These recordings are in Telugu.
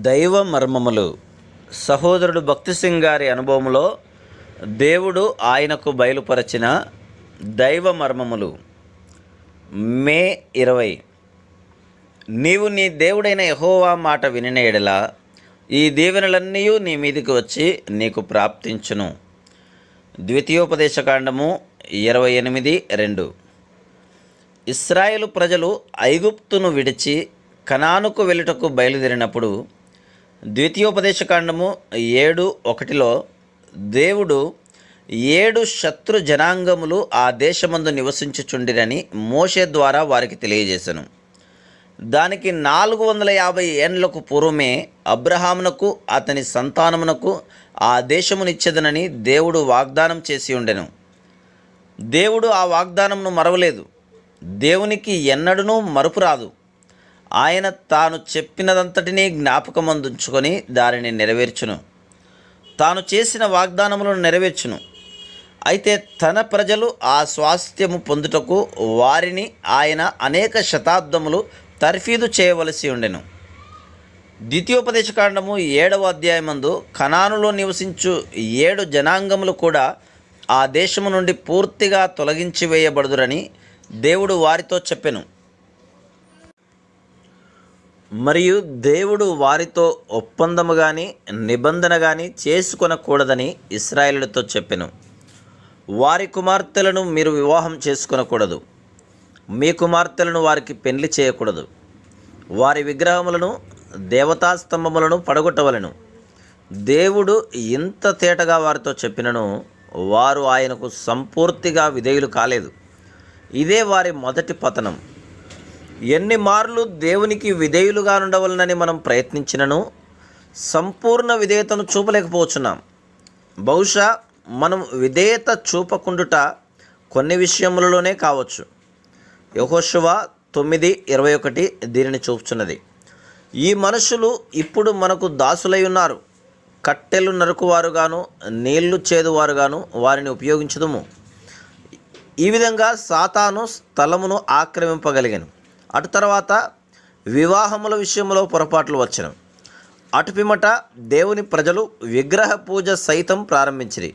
దైవ మర్మములు. సహోదరుడు భక్తి సింగ్ గారి అనుభవంలో దేవుడు ఆయనకు బయలుపరచిన దైవ మర్మములు. మే 20. నీవు నీ దేవుడైన యెహోవా మాట వినిన యెడల ఈ దీవెనలన్నీ నీ మీదికి వచ్చి నీకు ప్రాప్తించును. ద్వితీయోపదేశకాండము 28:2. ఇశ్రాయేలు ప్రజలు ఐగుప్తును విడిచి కనానుకు వెళ్ళుటకు బయలుదేరినప్పుడు ద్వితీయోపదేశకాండము 7:1లో దేవుడు 7 శత్రు జనాంగములు ఆ దేశమందు నివసించుచుండిరని మోషే ద్వారా వారికి తెలియజేశాను. దానికి 450 ఏండ్లకు పూర్వమే అబ్రహామునకు అతని సంతానమునకు ఆ దేశమునిచ్చేదనని దేవుడు వాగ్దానం చేసి ఉండెను. దేవుడు ఆ వాగ్దానమును మరవలేదు. దేవునికి ఎన్నడూనూ మరుపు రాదు. ఆయన తాను చెప్పినదంతటినీ జ్ఞాపకమందుంచుకొని దానిని నెరవేర్చును. తాను చేసిన వాగ్దానములను నెరవేర్చును. అయితే తన ప్రజలు ఆ స్వాస్థ్యము పొందుటకు వారిని ఆయన అనేక శతాబ్దములు తర్ఫీదు చేయవలసి ఉండెను. ద్వితీయోపదేశకాండము 7వ అధ్యాయమందు కనానులో నివసించు 7 జనాంగములు కూడా ఆ దేశము నుండి పూర్తిగా తొలగించి వేయబడుదురని దేవుడు వారితో చెప్పెను. మరియు దేవుడు వారితో ఒప్పందము కానీ నిబంధన కానీ చేసుకొనకూడదని ఇశ్రాయేలుతో చెప్పెను. వారి కుమార్తెలను మీరు వివాహం చేసుకొనకూడదు. మీ కుమార్తెలను వారికి పెళ్లి చేయకూడదు. వారి విగ్రహములను దేవతాస్తంభములను పడగొట్టవలెను. దేవుడు ఇంత తేటగా వారితో చెప్పినను వారు ఆయనకు సంపూర్తిగా విధేయులు కాలేదు. ఇదే వారి మొదటి పతనం. ఎన్ని మార్లు దేవునికి విధేయులుగా ఉండవలనని మనం ప్రయత్నించినను సంపూర్ణ విధేయతను చూపలేకపోతున్నాం. బహుశా మనం విధేయత చూపకుండుట కొన్ని విషయములలోనే కావచ్చు. యెహోషువ 9:21 దీనిని చూపుచున్నది. ఈ మనుషులు ఇప్పుడు మనకు దాసులై ఉన్నారు. కట్టెలు నరుకువారుగాను నీళ్లు చేదువారుగాను వారిని ఉపయోగించుదుము. ఈ విధంగా సాతాను స్థలమును ఆక్రమింపగలిగాను. అటు తర్వాత వివాహముల విషయంలో పొరపాట్లు వచ్చను. అటు పిమ్మట దేవుని ప్రజలు విగ్రహ పూజ సైతం ప్రారంభించిరి.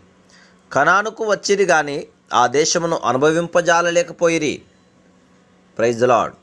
కనానుకు వచ్చిరి కానీ ఆ దేశమును అనుభవింపజాలలేకపోయిరి. Praise the lord.